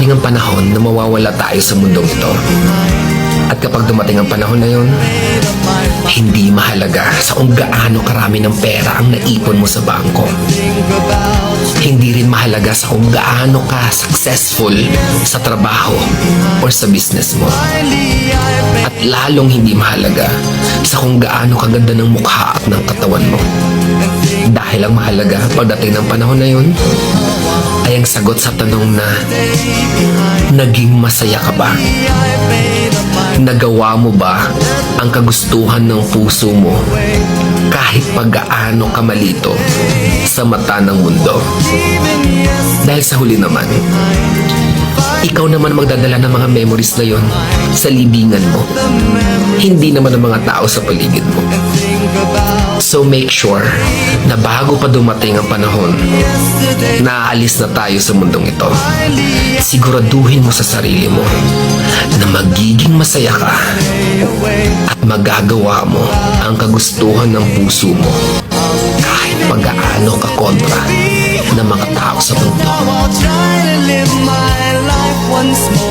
darating ang panahon na mawawala tayo sa mundong ito. At kapag dumating ang panahon na yun, hindi mahalaga sa kung gaano karami ng pera ang naipon mo sa bangko. Hindi rin mahalaga sa kung gaano ka successful sa trabaho or sa business mo. At lalong hindi mahalaga sa kung gaano kaganda ng mukha at ng katawan mo. Dahil ang mahalaga pagdating ng panahon na yun ay ang sagot sa tanong na naging masaya ka ba? Nagawa mo ba ang kagustuhan ng puso mo kahit pag-gaano ka malito sa mata ng mundo? Dahil sa huli naman, ikaw naman magdadala ng mga memories na yon sa libingan mo. Hindi naman ang mga tao sa paligid mo. So make sure na bago pa dumating ang panahon na aalis na tayo sa mundong ito, siguraduhin mo sa sarili mo na magiging masaya ka at magagawa mo ang kagustuhan ng puso mo kahit pag-aano ka kontra ng mga tao sa mundo. Once more